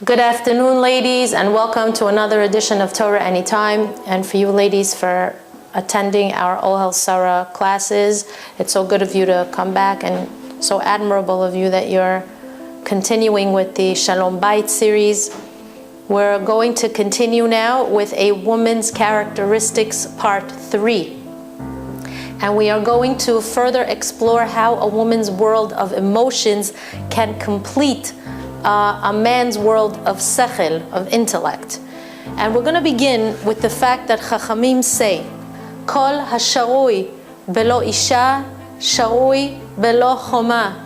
Good afternoon, ladies, and welcome to another edition of Torah Anytime. And for you ladies for attending our Ohel Sarah classes, it's so good of you to come back, and so admirable of you that you're continuing with the Shalom Bayit series. We're going to continue now with a woman's characteristics part 3. And we are going to further explore how a woman's world of emotions can complete a man's world of sechel, of intellect. And we're going to begin with the fact that Chachamim say, Kol hasharui belo isha, sharui belo choma.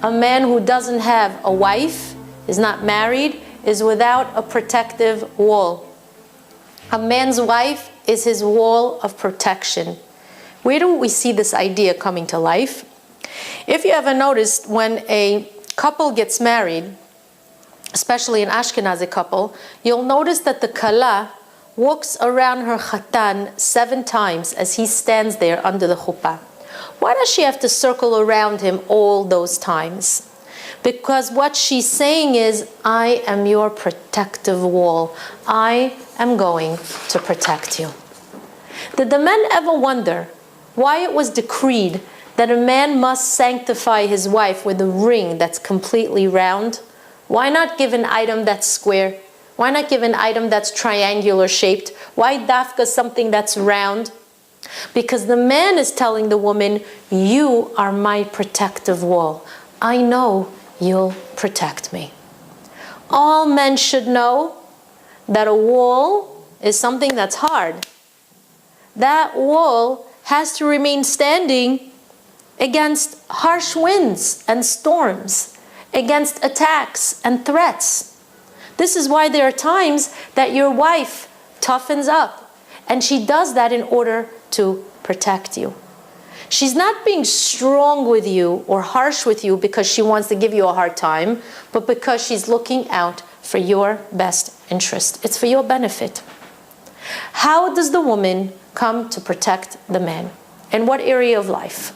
A man who doesn't have a wife, is not married, is without a protective wall. A man's wife is his wall of protection. Where do we see this idea coming to life? If you ever noticed, when a couple gets married, especially an Ashkenazi couple, you'll notice that the Kala walks around her Chatan 7 times as he stands there under the chuppah. Why does she have to circle around him all those times? Because what she's saying is, I am your protective wall. I am going to protect you. Did the men ever wonder why it was decreed that a man must sanctify his wife with a ring that's completely round? Why not give an item that's square? Why not give an item that's triangular shaped? Why dafka something that's round? Because the man is telling the woman, you are my protective wall. I know you'll protect me. All men should know that a wall is something that's hard. That wall has to remain standing against harsh winds and storms, against attacks and threats. This is why there are times that your wife toughens up, and she does that in order to protect you. She's not being strong with you or harsh with you because she wants to give you a hard time, but because she's looking out for your best interest. It's for your benefit. How does the woman come to protect the man? In what area of life?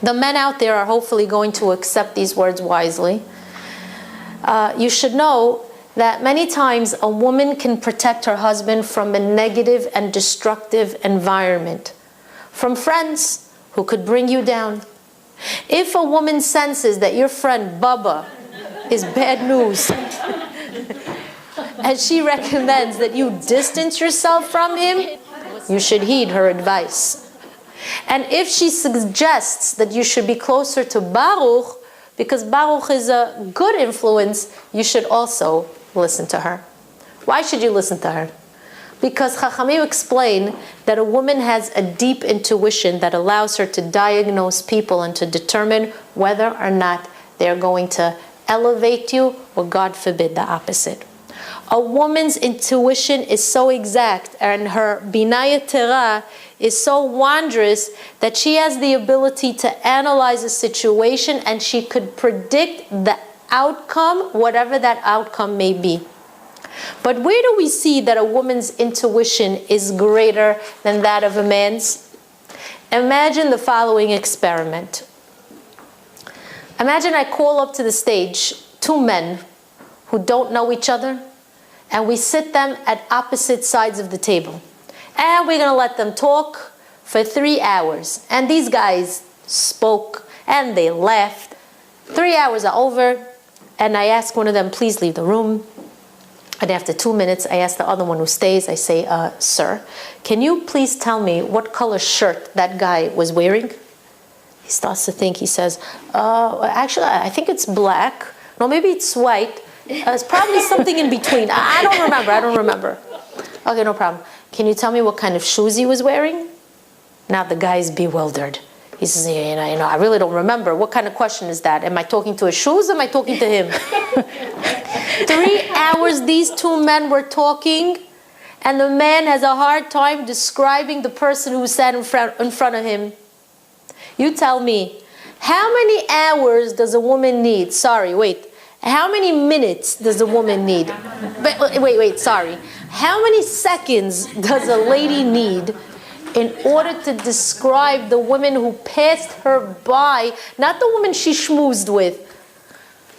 The men out there are hopefully going to accept these words wisely. You should know that many times a woman can protect her husband from a negative and destructive environment, from friends who could bring you down. If a woman senses that your friend Bubba is bad news, and she recommends that you distance yourself from him, you should heed her advice. And if she suggests that you should be closer to Baruch, because Baruch is a good influence, you should also listen to her. Why should you listen to her? Because Chachamim explain that a woman has a deep intuition that allows her to diagnose people and to determine whether or not they're going to elevate you or, God forbid, the opposite. A woman's intuition is so exact, and her binaya tera is so wondrous, that she has the ability to analyze a situation and she could predict the outcome, whatever that outcome may be. But where do we see that a woman's intuition is greater than that of a man's? Imagine the following experiment. Imagine I call up to the stage 2 men who don't know each other, and we sit them at opposite sides of the table. And we're going to let them talk for 3 hours. And these guys spoke and they laughed. 3 hours are over, and I ask one of them, please leave the room. And after 2 minutes, I ask the other one who stays, I say, sir, can you please tell me what color shirt that guy was wearing? He starts to think. He says, actually, I think it's black. No, maybe it's white. It's probably something in between. I don't remember. Okay, no problem. Can you tell me what kind of shoes he was wearing? Now the guy's bewildered. He says, I really don't remember. What kind of question is that? Am I talking to his shoes or am I talking to him? 3 hours these 2 men were talking, and the man has a hard time describing the person who sat in front of him. You tell me, how many hours does a woman need? How many minutes does a woman need? Sorry. How many seconds does a lady need in order to describe the woman who passed her by, not the woman she schmoozed with,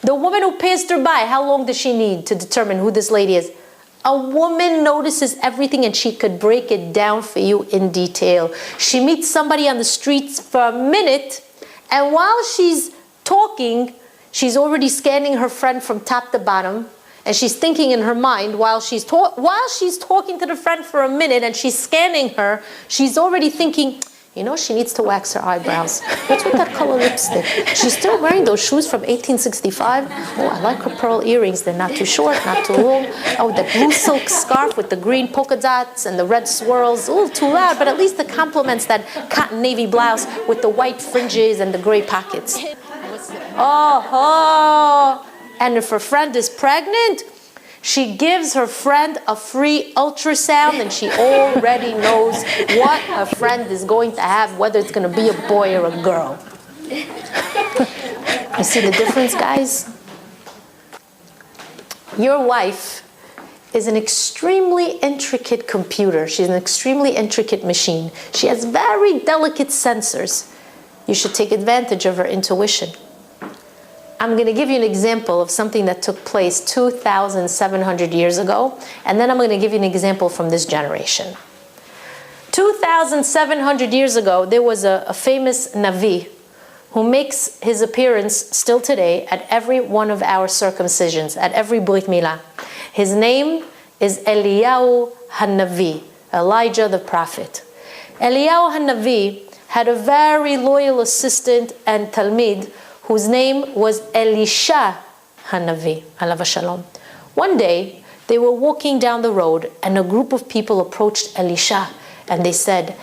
The woman who passed her by, how long does she need to determine who this lady is? A woman notices everything and she could break it down for you in detail. She meets somebody on the streets for a minute, and while she's talking, she's already scanning her friend from top to bottom, and she's thinking in her mind while she's talking to the friend for a minute and she's scanning her, she's already thinking, you know, she needs to wax her eyebrows. What's with that color lipstick? She's still wearing those shoes from 1865. Oh, I like her pearl earrings. They're not too short, not too long. Oh, the blue silk scarf with the green polka dots and the red swirls. A little too loud, but at least it complements that cotton navy blouse with the white fringes and the gray pockets. Oh. And if her friend is pregnant, she gives her friend a free ultrasound and she already knows what her friend is going to have, whether it's going to be a boy or a girl. You see the difference, guys? Your wife is an extremely intricate computer. She's an extremely intricate machine. She has very delicate sensors. You should take advantage of her intuition. I'm going to give you an example of something that took place 2,700 years ago, and then I'm going to give you an example from this generation. 2,700 years ago, there was a famous Navi who makes his appearance still today at every one of our circumcisions, at every Brit Milah. His name is Eliyahu HaNavi, Elijah the prophet. Eliyahu HaNavi had a very loyal assistant and Talmid whose name was Elisha HaNavi, alav shalom. One day, they were walking down the road and a group of people approached Elisha and they said,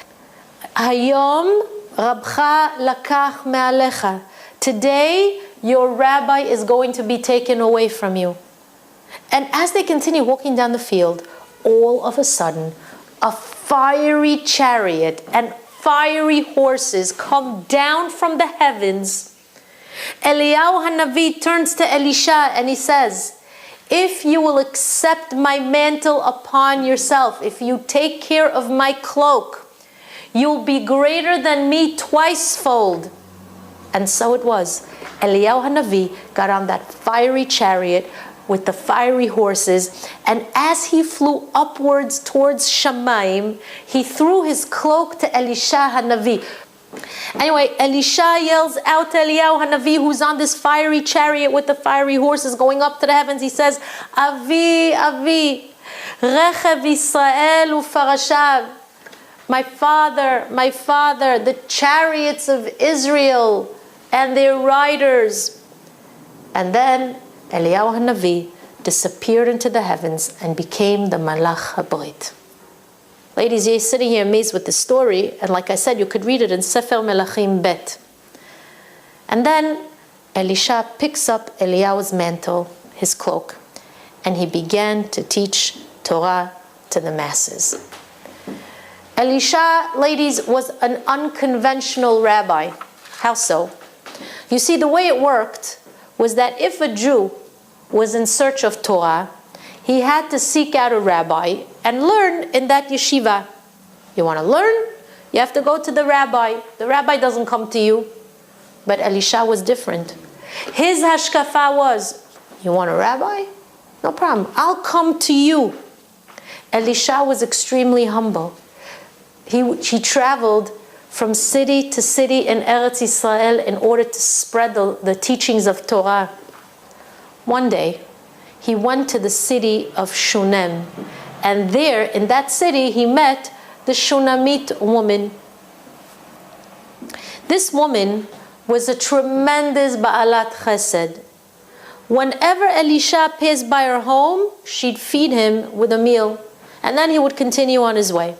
Hayom Rabcha lakach me'alecha. Today, your rabbi is going to be taken away from you. And as they continue walking down the field, all of a sudden, a fiery chariot and fiery horses come down from the heavens. Eliyahu HaNavi turns to Elisha and he says, if you will accept my mantle upon yourself, if you take care of my cloak, you'll be greater than me twice-fold. And so it was. Eliyahu HaNavi got on that fiery chariot with the fiery horses, and as he flew upwards towards Shamayim, he threw his cloak to Elisha HaNavi. Anyway, Elisha yells out to Eliyahu HaNavi, who's on this fiery chariot with the fiery horses going up to the heavens. He says, Avi, Avi, Rechev Yisrael ufarashav. My father, the chariots of Israel and their riders. And then Eliyahu HaNavi disappeared into the heavens and became the Malach HaBrit. Ladies, you're sitting here amazed with the story, and like I said, you could read it in Sefer Melachim Bet. And then Elisha picks up Eliyahu's mantle, his cloak, and he began to teach Torah to the masses. Elisha, ladies, was an unconventional rabbi. How so? You see, the way it worked was that if a Jew was in search of Torah, he had to seek out a rabbi and learn in that yeshiva. You want to learn? You have to go to the rabbi. The rabbi doesn't come to you. But Elisha was different. His hashkafa was, you want a rabbi? No problem. I'll come to you. Elisha was extremely humble. He traveled from city to city in Eretz Yisrael in order to spread the teachings of Torah. One day, he went to the city of Shunem. And there, in that city, he met the Shunamite woman. This woman was a tremendous Ba'alat Chesed. Whenever Elisha passed by her home, she'd feed him with a meal. And then he would continue on his way.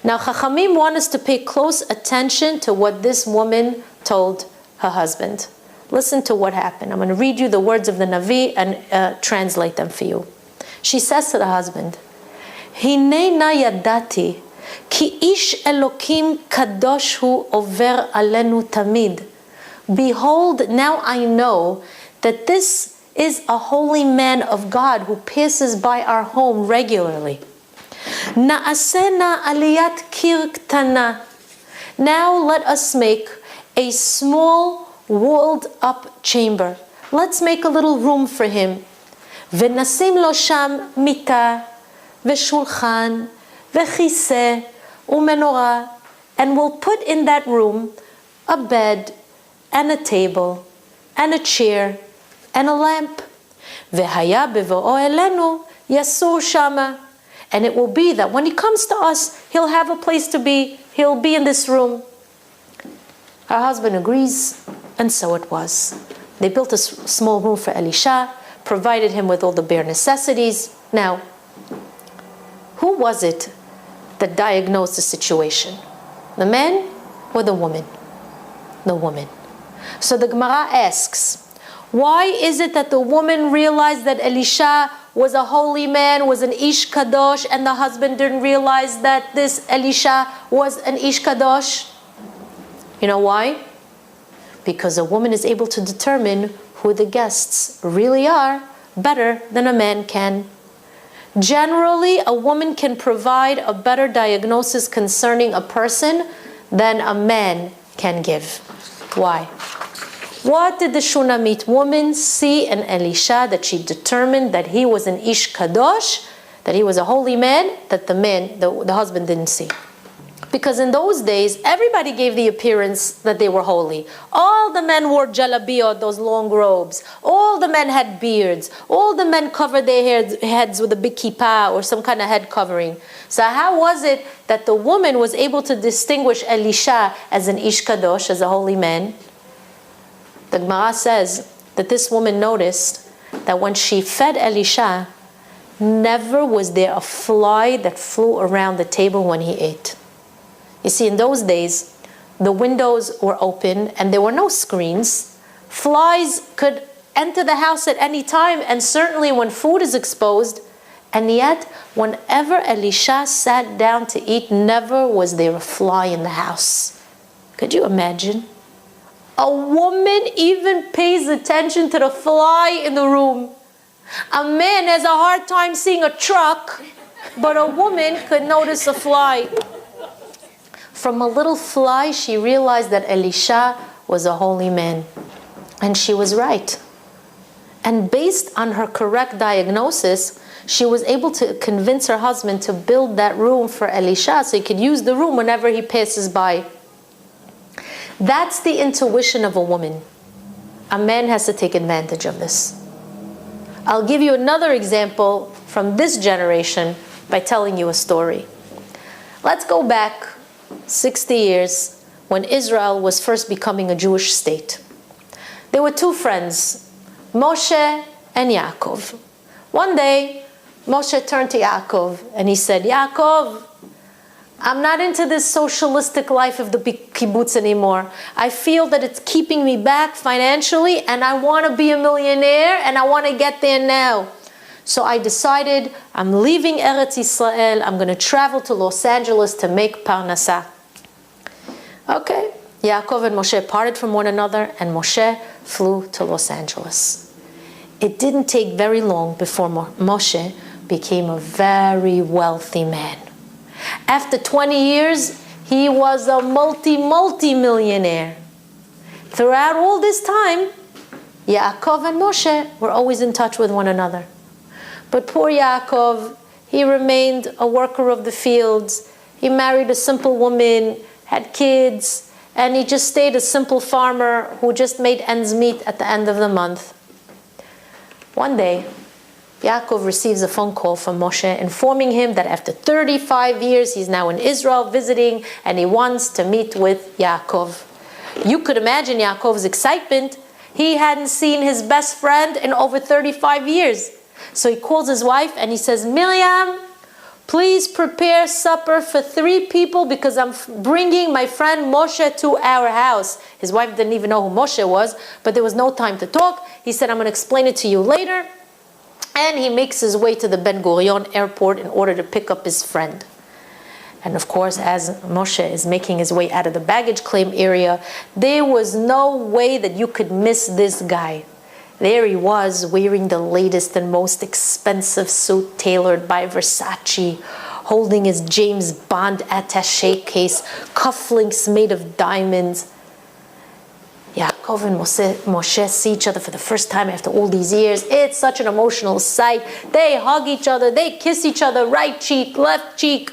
Now, Chachamim want us to pay close attention to what this woman told her husband. Listen to what happened. I'm going to read you the words of the Navi and translate them for you. She says to the husband, Hinei na yadati, ki ish Elokim kadosh hu over alenu tamid. Behold, now I know that this is a holy man of God who passes by our home regularly. Na'asena aliyat kir ktana. Now let us make a small walled up chamber. Let's make a little room for him. ונשים לו שם מיטה ושולחן וכיסא ומנורה. And we'll put in that room a bed and a table and a chair and a lamp. והיה בבואו אלינו יסור שמה. And it will be that when he comes to us, he'll have a place to be. He'll be in this room. Her husband agrees, and so it was. They built a small room for Elisha, provided him with all the bare necessities. Now, who was it that diagnosed the situation? The man or the woman? The woman. So the Gemara asks, why is it that the woman realized that Elisha was a holy man, was an Ish Kadosh, and the husband didn't realize that this Elisha was an Ish Kadosh? You know why? Because a woman is able to determine who the guests really are better than a man can. Generally, a woman can provide a better diagnosis concerning a person than a man can give. Why? What did the Shunammite woman see in Elisha that she determined that he was an Ish Kadosh, that he was a holy man, that the husband didn't see? Because in those days, everybody gave the appearance that they were holy. All the men wore jalabiyot, those long robes. All the men had beards. All the men covered their heads with a big kippah or some kind of head covering. So how was it that the woman was able to distinguish Elisha as an Ish Kadosh, as a holy man? The Gemara says that this woman noticed that when she fed Elisha, never was there a fly that flew around the table when he ate. You see, in those days, the windows were open and there were no screens. Flies could enter the house at any time, and certainly when food is exposed. And yet, whenever Elisha sat down to eat, never was there a fly in the house. Could you imagine? A woman even pays attention to the fly in the room. A man has a hard time seeing a truck, but a woman could notice a fly. From a little fly, she realized that Elisha was a holy man. And she was right. And based on her correct diagnosis, she was able to convince her husband to build that room for Elisha so he could use the room whenever he passes by. That's the intuition of a woman. A man has to take advantage of this. I'll give you another example from this generation by telling you a story. Let's go back 60 years when Israel was first becoming a Jewish state. There were two friends, Moshe and Yaakov. One day, Moshe turned to Yaakov and he said, Yaakov, I'm not into this socialistic life of the kibbutz anymore. I feel that it's keeping me back financially, and I want to be a millionaire, and I want to get there now. So I decided I'm leaving Eretz Yisrael. I'm going to travel to Los Angeles to make parnasah. Okay, Yaakov and Moshe parted from one another, and Moshe flew to Los Angeles. It didn't take very long before Moshe became a very wealthy man. After 20 years, he was a multi-millionaire. Throughout all this time, Yaakov and Moshe were always in touch with one another. But poor Yaakov, he remained a worker of the fields. He married a simple woman, had kids, and he just stayed a simple farmer who just made ends meet at the end of the month. One day, Yaakov receives a phone call from Moshe informing him that after 35 years he's now in Israel visiting and he wants to meet with Yaakov. You could imagine Yaakov's excitement. He hadn't seen his best friend in over 35 years. So he calls his wife and he says, Miriam, please prepare supper for 3 people because I'm bringing my friend Moshe to our house. His wife didn't even know who Moshe was, but there was no time to talk. He said, I'm going to explain it to you later. And he makes his way to the Ben Gurion airport in order to pick up his friend. And of course, as Moshe is making his way out of the baggage claim area, there was no way that you could miss this guy. There he was, wearing the latest and most expensive suit tailored by Versace, holding his James Bond attaché case, cufflinks made of diamonds. Yaakov and Moshe see each other for the first time after all these years. It's such an emotional sight. They hug each other, they kiss each other, right cheek, left cheek.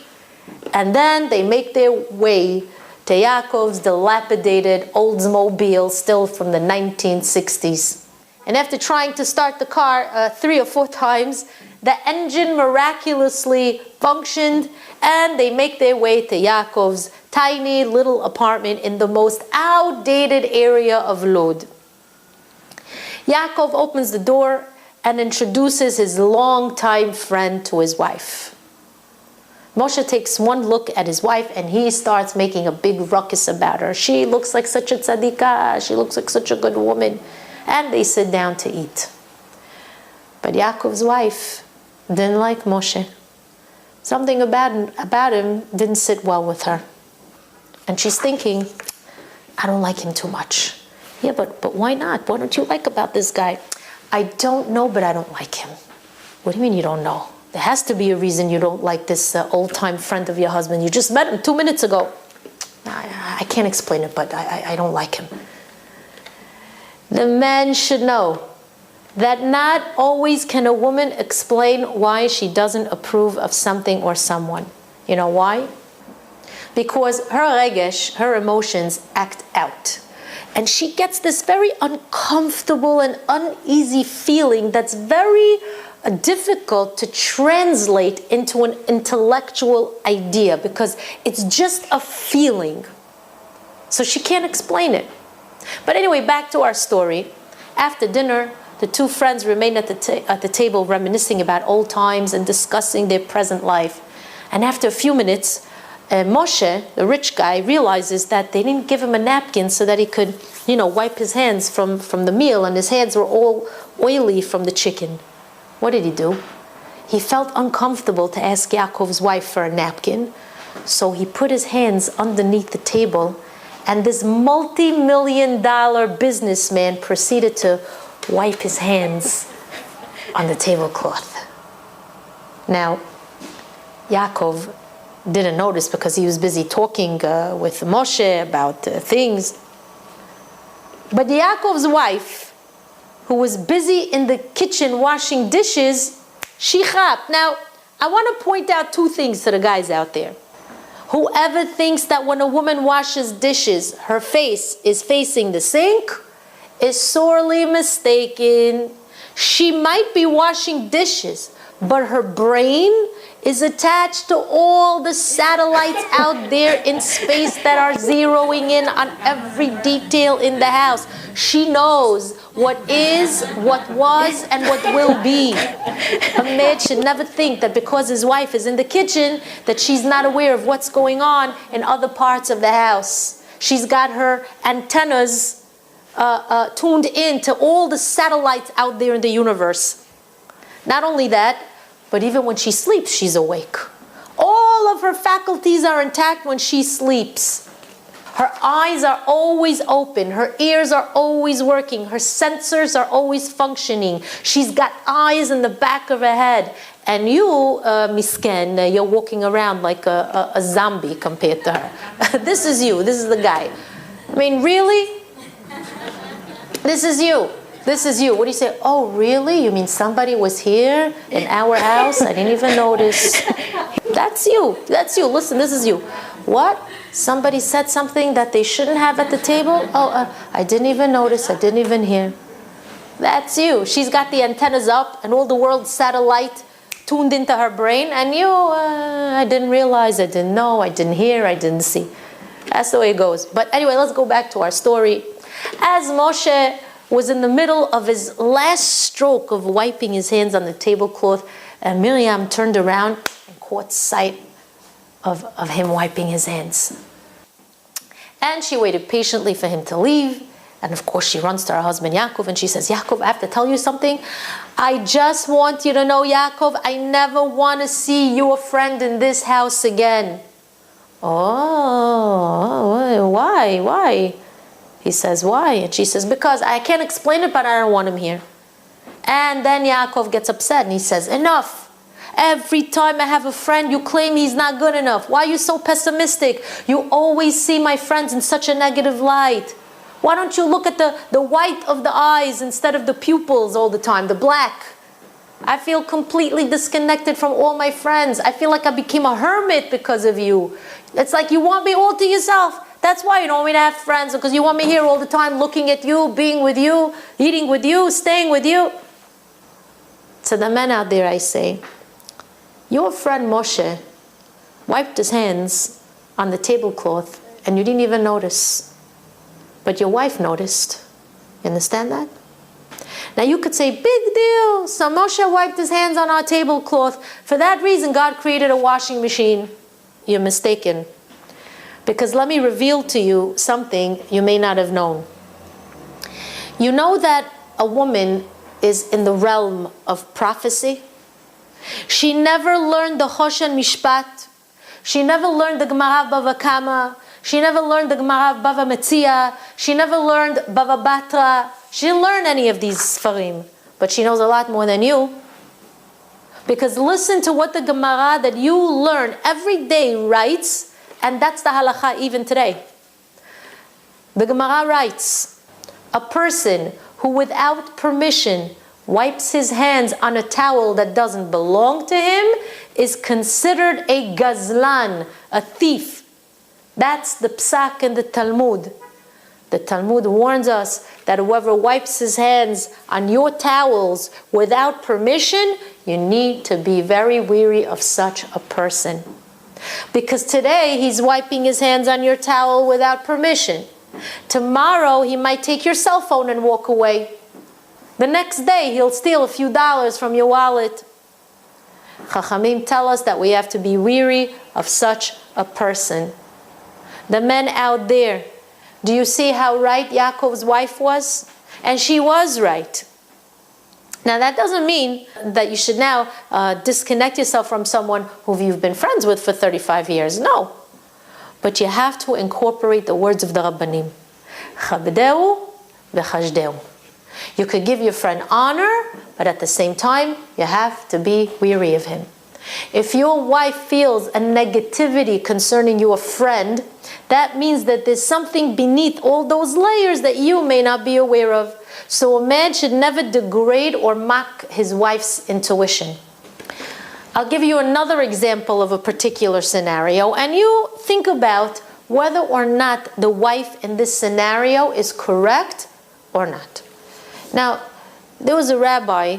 And then they make their way to Yaakov's dilapidated Oldsmobile, still from the 1960s. And after trying to start the car 3 or 4 times, the engine miraculously functioned, and they make their way to Yaakov's tiny little apartment in the most outdated area of Lod. Yaakov opens the door and introduces his longtime friend to his wife. Moshe takes one look at his wife and he starts making a big ruckus about her. She looks like such a tzadikah, she looks like such a good woman. And they sit down to eat. But Yaakov's wife didn't like Moshe. Something about him didn't sit well with her. And she's thinking, I don't like him too much. Yeah, but why not? What don't you like about this guy? I don't know, but I don't like him. What do you mean you don't know? There has to be a reason you don't like this old-time friend of your husband. You just met him 2 minutes ago. I can't explain it, but I don't like him. The man should know that not always can a woman explain why she doesn't approve of something or someone. You know why? Because her regesh, her emotions, act out. And she gets this very uncomfortable and uneasy feeling that's very difficult to translate into an intellectual idea, because it's just a feeling. So she can't explain it. But anyway, back to our story. After dinner, the 2 friends remained at the table reminiscing about old times and discussing their present life. And after a few minutes, Moshe, the rich guy, realizes that they didn't give him a napkin so that he could, wipe his hands from the meal, and his hands were all oily from the chicken. What did he do? He felt uncomfortable to ask Yaakov's wife for a napkin, so he put his hands underneath the table, and this multi-million-dollar businessman proceeded to wipe his hands on the tablecloth. Now, Yaakov didn't notice because he was busy talking with Moshe about things. But Yaakov's wife, who was busy in the kitchen washing dishes, she chapped. Now, I want to point out 2 things to the guys out there. Whoever thinks that when a woman washes dishes, her face is facing the sink is sorely mistaken. She might be washing dishes, but her brain is attached to all the satellites out there in space that are zeroing in on every detail in the house. She knows what is, what was, and what will be. A man should never think that because his wife is in the kitchen that she's not aware of what's going on in other parts of the house. She's got her antennas tuned in to all the satellites out there in the universe. Not only that, but even when she sleeps, she's awake. All of her faculties are intact when she sleeps. Her eyes are always open. Her ears are always working. Her sensors are always functioning. She's got eyes in the back of her head. And you, misken, you're walking around like a zombie compared to her. This is you. This is the guy. I mean, really? This is you. This is you. What do you say? Oh, really? You mean somebody was here in our house? I didn't even notice. That's you. That's you. Listen, this is you. What? Somebody said something that they shouldn't have at the table? Oh, I didn't even notice. I didn't even hear. That's you. She's got the antennas up and all the world's satellite tuned into her brain. And you, I didn't realize, I didn't know, I didn't hear, I didn't see. That's the way it goes. But anyway, let's go back to our story. As Moshe was in the middle of his last stroke of wiping his hands on the tablecloth, and Miriam turned around and caught sight of him wiping his hands. And she waited patiently for him to leave. And of course, she runs to her husband Yaakov and she says, Yaakov, I have to tell you something. I just want you to know, Yaakov, I never want to see your friend in this house again. Oh, why? He says, why? And she says, because I can't explain it, but I don't want him here. And then Yaakov gets upset and he says, enough. Every time I have a friend, you claim he's not good enough. Why are you so pessimistic? You always see my friends in such a negative light. Why don't you look at the white of the eyes instead of the pupils all the time, the black? I feel completely disconnected from all my friends. I feel like I became a hermit because of you. It's like you want me all to yourself. That's why you don't want me to have friends, because you want me here all the time looking at you, being with you, eating with you, staying with you. To the men out there I say, your friend Moshe wiped his hands on the tablecloth and you didn't even notice. But your wife noticed. You understand that? Now you could say, big deal. So Moshe wiped his hands on our tablecloth. For that reason, God created a washing machine. You're mistaken. Because let me reveal to you something you may not have known. You know that a woman is in the realm of prophecy? She never learned the Choshen Mishpat. She never learned the Gemara Bava Kama. She never learned the Gemara Bava Metzia. She never learned Bava Batra. She didn't learn any of these Sfarim. But she knows a lot more than you. Because listen to what the Gemara that you learn every day writes, and that's the halacha even today. The Gemara writes, a person who without permission wipes his hands on a towel that doesn't belong to him is considered a gazlan, a thief. That's the psak in the Talmud. The Talmud warns us that whoever wipes his hands on your towels without permission, you need to be very wary of such a person. Because today he's wiping his hands on your towel without permission. Tomorrow he might take your cell phone and walk away. The next day he'll steal a few dollars from your wallet. Chachamim tell us that we have to be wary of such a person. The men out there, do you see how right Yaakov's wife was? And she was right. Now that doesn't mean that you should now disconnect yourself from someone who you've been friends with for 35 years. No. But you have to incorporate the words of the Rabbanim. Chabdeu v'chashdeu. You could give your friend honor, but at the same time, you have to be weary of him. If your wife feels a negativity concerning your friend, that means that there's something beneath all those layers that you may not be aware of. So a man should never degrade or mock his wife's intuition. I'll give you another example of a particular scenario, and you think about whether or not the wife in this scenario is correct or not. Now, there was a rabbi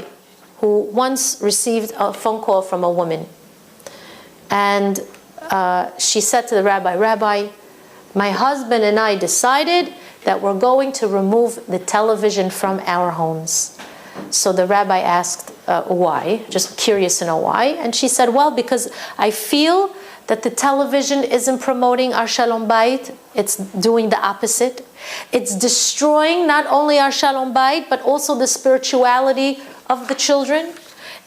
who once received a phone call from a woman. And she said to the rabbi, Rabbi, my husband and I decided that we're going to remove the television from our homes. So the rabbi asked why, just curious to know why. And she said, well, because I feel that the television isn't promoting our Shalom Bayit, it's doing the opposite. It's destroying not only our Shalom Bayit, but also the spirituality of the children.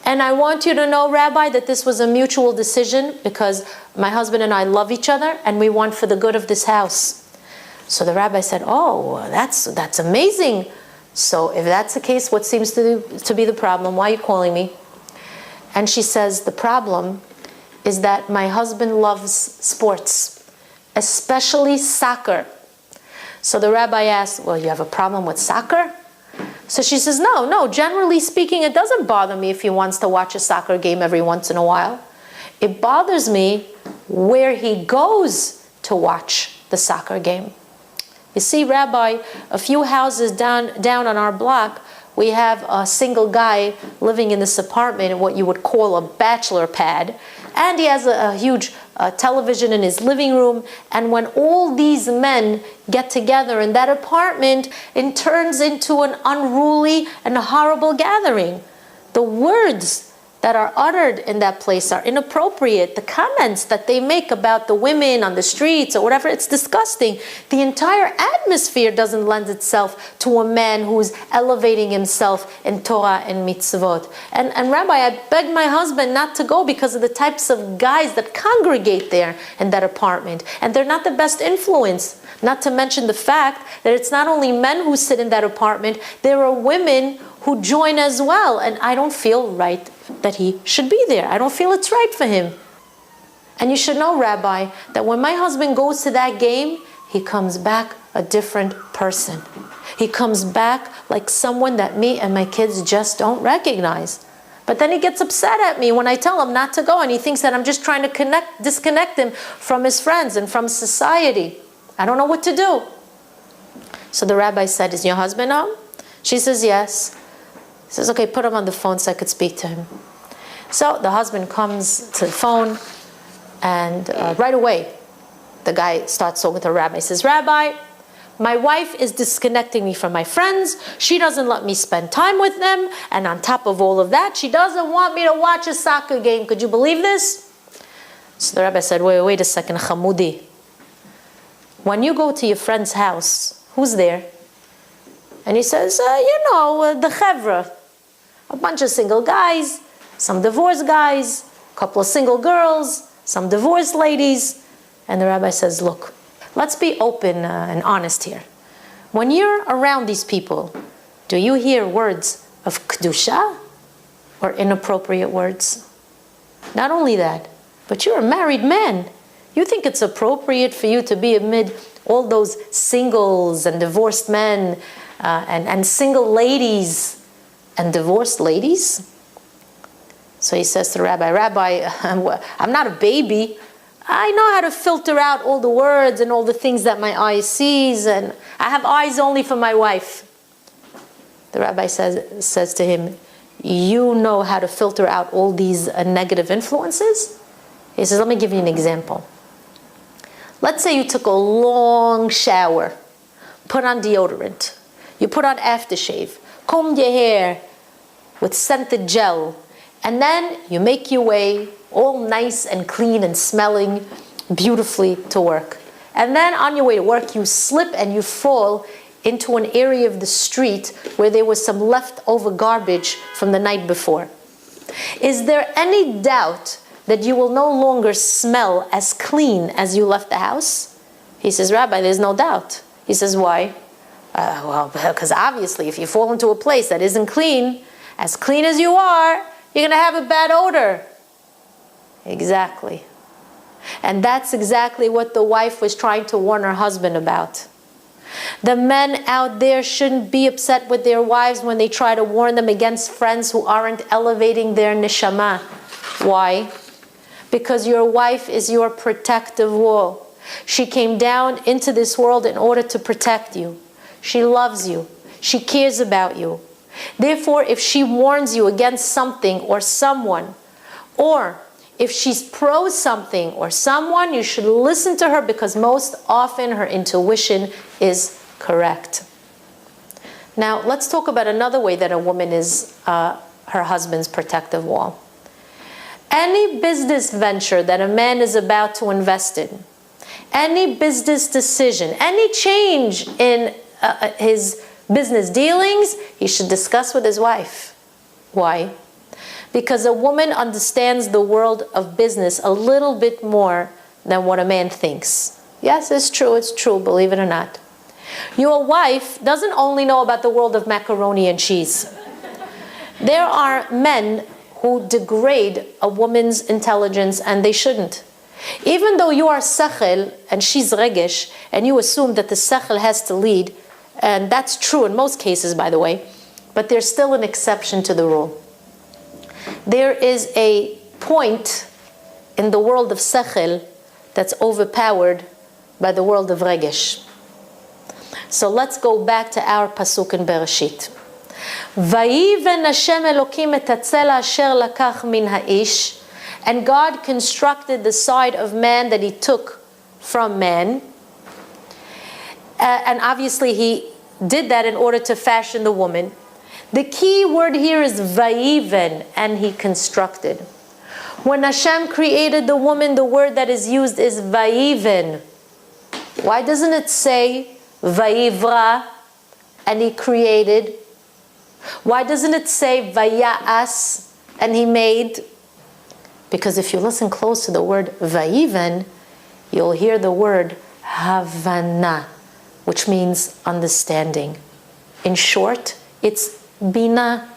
And I want you to know, Rabbi, that this was a mutual decision because my husband and I love each other and we want for the good of this house. So the rabbi said, oh, that's amazing. So if that's the case, what seems to be the problem? Why are you calling me? And she says, the problem is that my husband loves sports, especially soccer. So the rabbi asked, well, you have a problem with soccer? So she says, no, generally speaking, it doesn't bother me if he wants to watch a soccer game every once in a while. It bothers me where he goes to watch the soccer game. You see, Rabbi, a few houses down on our block, we have a single guy living in this apartment in what you would call a bachelor pad. And he has a huge television in his living room. And when all these men get together in that apartment, it turns into an unruly and horrible gathering. The words that are uttered in that place are inappropriate. The comments that they make about the women on the streets or whatever, it's disgusting. The entire atmosphere doesn't lend itself to a man who's elevating himself in Torah and mitzvot. And Rabbi, I begged my husband not to go because of the types of guys that congregate there in that apartment. And they're not the best influence. Not to mention the fact that it's not only men who sit in that apartment, there are women who join as well. And I don't feel right that he should be there. I don't feel it's right for him. And you should know, Rabbi, that when my husband goes to that game, he comes back a different person. He comes back like someone that me and my kids just don't recognize. But then he gets upset at me when I tell him not to go, and he thinks that I'm just trying to disconnect him from his friends and from society. I don't know what to do. So the rabbi said, is your husband home? She says, yes. He says, okay, put him on the phone so I could speak to him. So the husband comes to the phone, and right away, the guy starts talking with the rabbi. He says, Rabbi, my wife is disconnecting me from my friends. She doesn't let me spend time with them. And on top of all of that, she doesn't want me to watch a soccer game. Could you believe this? So the rabbi said, wait a second, Hamudi. When you go to your friend's house, who's there? And he says, the chevra. A bunch of single guys, some divorced guys, a couple of single girls, some divorced ladies. And the rabbi says, look, let's be open and honest here. When you're around these people, do you hear words of kedusha or inappropriate words? Not only that, but you're a married man. You think it's appropriate for you to be amid all those singles and divorced men and single ladies and divorced ladies? So he says to the rabbi, Rabbi, I'm not a baby. I know how to filter out all the words and all the things that my eye sees, and I have eyes only for my wife. The rabbi says to him, you know how to filter out all these negative influences? He says, let me give you an example. Let's say you took a long shower, put on deodorant, you put on aftershave, combed your hair with scented gel, and then you make your way all nice and clean and smelling beautifully to work. And then on your way to work, you slip and you fall into an area of the street where there was some leftover garbage from the night before. Is there any doubt that you will no longer smell as clean as you left the house? He says, Rabbi, there's no doubt. He says, why? Well, because obviously if you fall into a place that isn't clean as you are, you're going to have a bad odor. Exactly. And that's exactly what the wife was trying to warn her husband about. The men out there shouldn't be upset with their wives when they try to warn them against friends who aren't elevating their neshama. Why? Because your wife is your protective wall. She came down into this world in order to protect you. She loves you. She cares about you. Therefore, if she warns you against something or someone, or if she's pro something or someone, you should listen to her, because most often her intuition is correct. Now, let's talk about another way that a woman is her husband's protective wall. Any business venture that a man is about to invest in, any business decision, any change in his business dealings, he should discuss with his wife. Why? Because a woman understands the world of business a little bit more than what a man thinks. Yes, it's true, believe it or not. Your wife doesn't only know about the world of macaroni and cheese. There are men who degrade a woman's intelligence, and they shouldn't. Even though you are sechel and she's regesh, and you assume that the sechel has to lead, and that's true in most cases, by the way, but there's still an exception to the rule. There is a point in the world of sechel that's overpowered by the world of regesh. So let's go back to our pasuk in Bereshit. Vayiven Hashem Elokim et hatzela asher lakach min ha'ish, and God constructed the side of man that he took from man. And obviously he did that in order to fashion the woman. The key word here is vayiven, and he constructed. When Hashem created the woman, the word that is used is vayiven. Why doesn't it say vayivra, and he created? Why doesn't it say vaya'as, and he made? Because if you listen close to the word vayiven, you'll hear the word havana, which means understanding. In short, it's bina,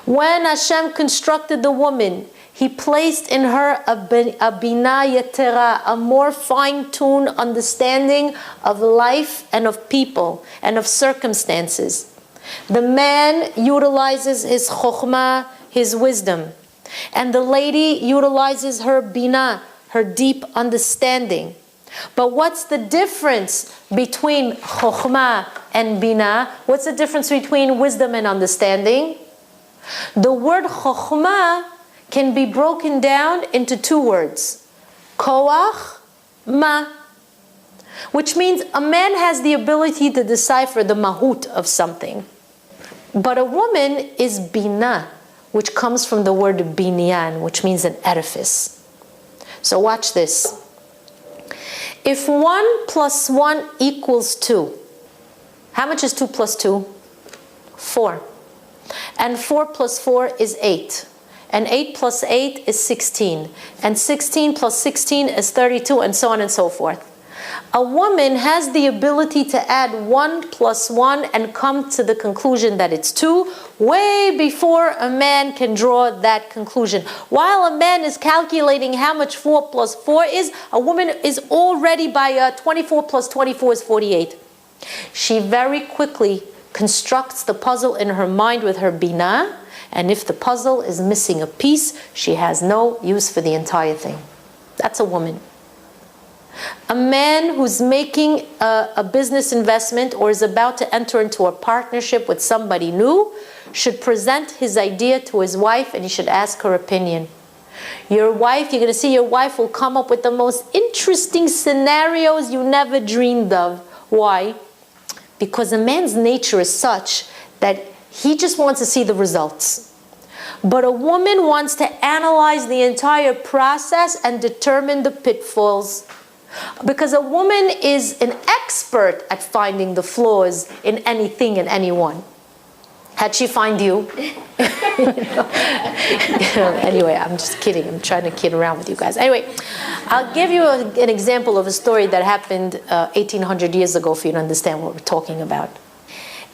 When Hashem constructed the woman, He placed in her a bina yetera, a more fine-tuned understanding of life and of people and of circumstances. The man utilizes his chokhmah, his wisdom, and the lady utilizes her bina, her deep understanding. But what's the difference between chokhmah and bina? What's the difference between wisdom and understanding? The word chokhmah can be broken down into two words, koach, ma, which means a man has the ability to decipher the mahut of something. But a woman is bina, which comes from the word binyan, which means an edifice. So watch this. If 1 plus 1 equals 2, how much is 2 plus 2? 4. And 4 plus 4 is 8. And 8 plus 8 is 16. And 16 plus 16 is 32, and so on and so forth. A woman has the ability to add 1 plus 1 and come to the conclusion that it's 2 way before a man can draw that conclusion. While a man is calculating how much 4 plus 4 is, a woman is already by 24 plus 24 is 48. She very quickly constructs the puzzle in her mind with her bina, and if the puzzle is missing a piece, she has no use for the entire thing. That's a woman. A man who's making a business investment or is about to enter into a partnership with somebody new should present his idea to his wife, and he should ask her opinion. Your wife, you're going to see your wife will come up with the most interesting scenarios you never dreamed of. Why? Because a man's nature is such that he just wants to see the results. But a woman wants to analyze the entire process and determine the pitfalls. Because a woman is an expert at finding the flaws in anything and anyone. How'd she find you? Anyway, I'm just kidding. I'm trying to kid around with you guys. Anyway, I'll give you an example of a story that happened 1,800 years ago for you to understand what we're talking about.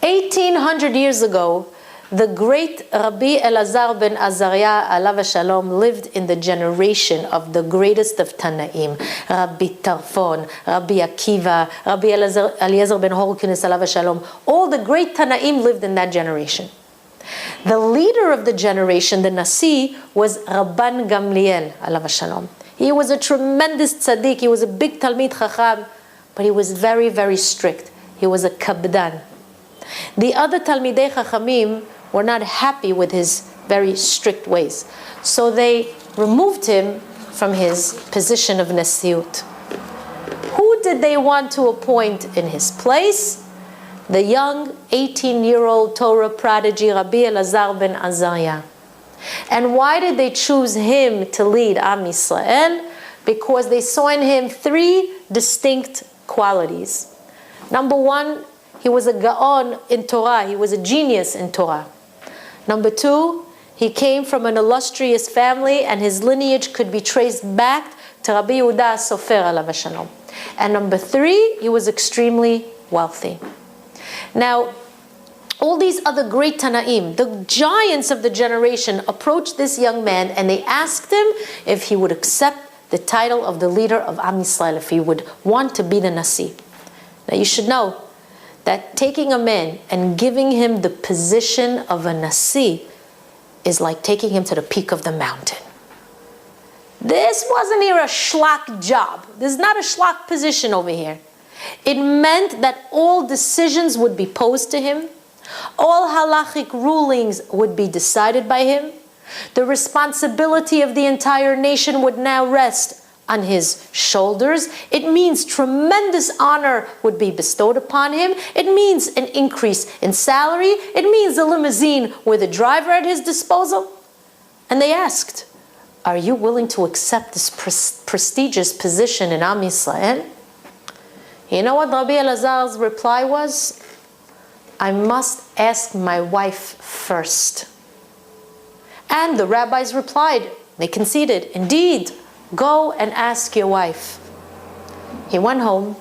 1,800 years ago, the great Rabbi Elazar ben Azariah, alav shalom, lived in the generation of the greatest of Tanaim, Rabbi Tarfon, Rabbi Akiva, Rabbi Eliezer ben Horkinis, alav shalom. All the great Tanaim lived in that generation. The leader of the generation, the Nasi, was Rabban Gamliel, alav shalom. He was a tremendous tzaddik. He was a big Talmid Chacham, but he was very, very strict. He was a kabdan. The other Talmidei Chachamim were not happy with his very strict ways. So they removed him from his position of Nasiut. Who did they want to appoint in his place? The young 18-year-old Torah prodigy Rabbi Elazar ben Azariah. And why did they choose him to lead Am Yisrael? Because they saw in him 3 distinct qualities. Number 1, he was a Gaon in Torah. He was a genius in Torah. Number 2, he came from an illustrious family, and his lineage could be traced back to Rabbi Yehuda Sofer alav shalom. And number 3, he was extremely wealthy. Now, all these other great Tanaim, the giants of the generation, approached this young man and they asked him if he would accept the title of the leader of Am Yisrael, if he would want to be the Nasi. Now you should know that taking a man and giving him the position of a Nasi is like taking him to the peak of the mountain. This wasn't here a schlock job. This is not a schlock position over here. It meant that all decisions would be posed to him. All halachic rulings would be decided by him. The responsibility of the entire nation would now rest on his shoulders. It means tremendous honor would be bestowed upon him. It means an increase in salary. It means a limousine with a driver at his disposal. And they asked, are you willing to accept this prestigious position in Am Yisrael? You know what Rabbi Elazar's reply was? I must ask my wife first. And the rabbis replied, they conceded, indeed, go and ask your wife. He went home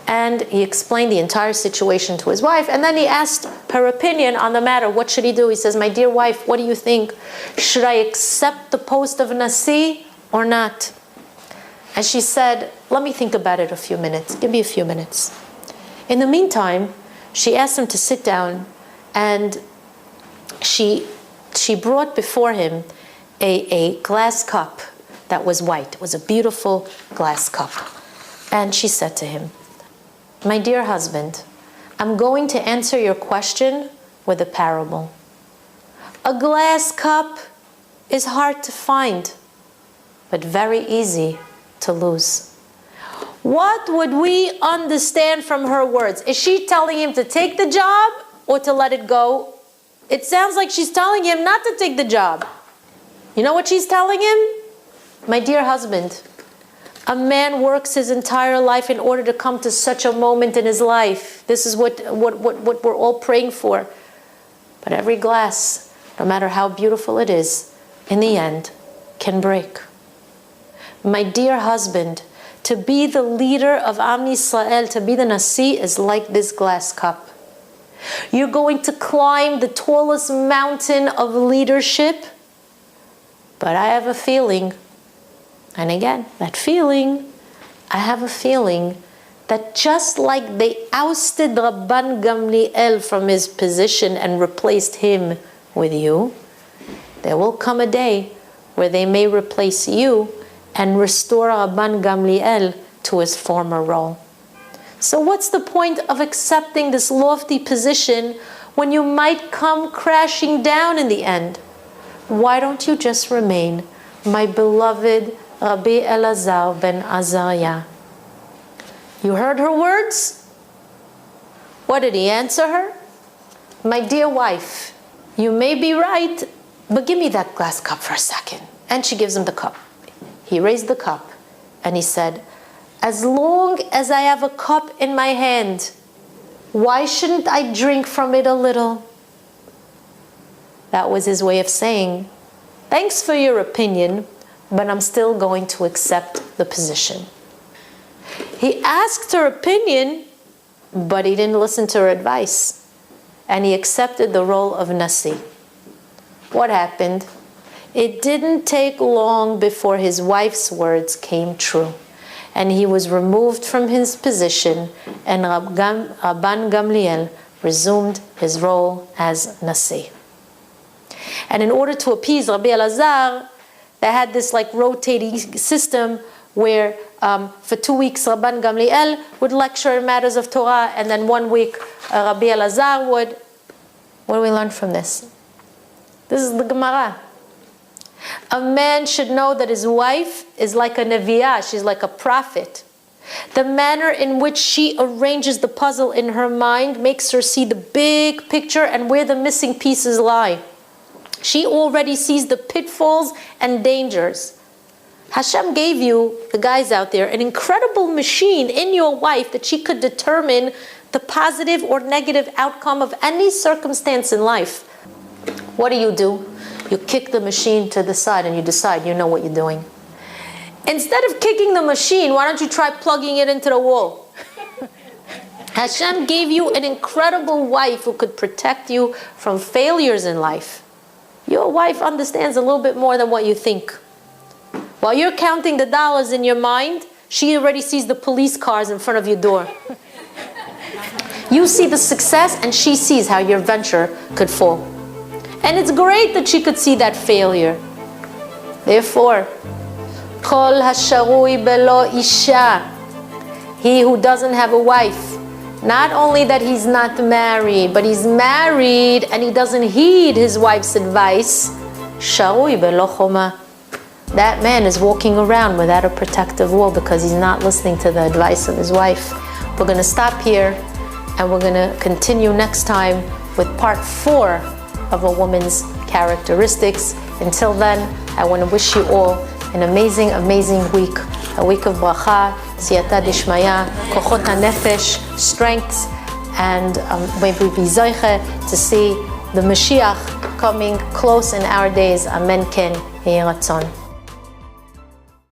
And he explained the entire situation to his wife, and then he asked her opinion on the matter. What should he do? He says, my dear wife, what do you think? Should I accept the post of Nasi or not? And she said, let me think about it a few minutes. Give me a few minutes. In the meantime, she asked him to sit down, and she brought before him a glass cup that was white. It was a beautiful glass cup. And she said to him, my dear husband, I'm going to answer your question with a parable. A glass cup is hard to find, but very easy to lose. What would we understand from her words? Is she telling him to take the job or to let it go? It sounds like she's telling him not to take the job. You know what she's telling him? My dear husband, a man works his entire life in order to come to such a moment in his life. This is what we're all praying for. But every glass, no matter how beautiful it is, in the end, can break. My dear husband, to be the leader of Am Yisrael, to be the Nasi, is like this glass cup. You're going to climb the tallest mountain of leadership, but I have a feeling, and again, that feeling, I have a feeling that just like they ousted Rabban Gamliel from his position and replaced him with you, there will come a day where they may replace you and restore Rabban Gamliel to his former role. So what's the point of accepting this lofty position when you might come crashing down in the end? Why don't you just remain my beloved Rabbi Elazar ben Azariah? You heard her words? What did he answer her? My dear wife, you may be right, but give me that glass cup for a second. And she gives him the cup. He raised the cup and he said, as long as I have a cup in my hand, why shouldn't I drink from it a little? That was his way of saying, thanks for your opinion, but I'm still going to accept the position. He asked her opinion, but he didn't listen to her advice. And he accepted the role of Nasi. What happened? It didn't take long before his wife's words came true. And he was removed from his position, and Rabban Gamliel resumed his role as Nasi. And in order to appease Rabbi Elazar, they had this like rotating system where for 2 weeks Rabban Gamliel would lecture in matters of Torah, and then 1 week Rabbi Elazar would. What do we learn from this? This is the Gemara. A man should know that his wife is like a neviah, she's like a prophet. The manner in which she arranges the puzzle in her mind makes her see the big picture and where the missing pieces lie. She already sees the pitfalls and dangers. Hashem gave you, the guys out there, an incredible machine in your wife that she could determine the positive or negative outcome of any circumstance in life. What do? You kick the machine to the side and you decide you know what you're doing. Instead of kicking the machine, why don't you try plugging it into the wall? Hashem gave you an incredible wife who could protect you from failures in life. Your wife understands a little bit more than what you think. While you're counting the dollars in your mind, she already sees the police cars in front of your door. You see the success and she sees how your venture could fall. And it's great that she could see that failure. Therefore, Kol hasharui belo isha, he who doesn't have a wife, not only that he's not married, but he's married and he doesn't heed his wife's advice, sharui belo choma. That man is walking around without a protective wall because he's not listening to the advice of his wife. We're going to stop here and we're going to continue next time with part 4 of a woman's characteristics. Until then, I want to wish you all an amazing, amazing week. A week of bracha, siyata dishmaya, kochot hanefesh, strengths, and may we be zoiche to see the Mashiach coming close in our days. Amen ken, yehi ratzon.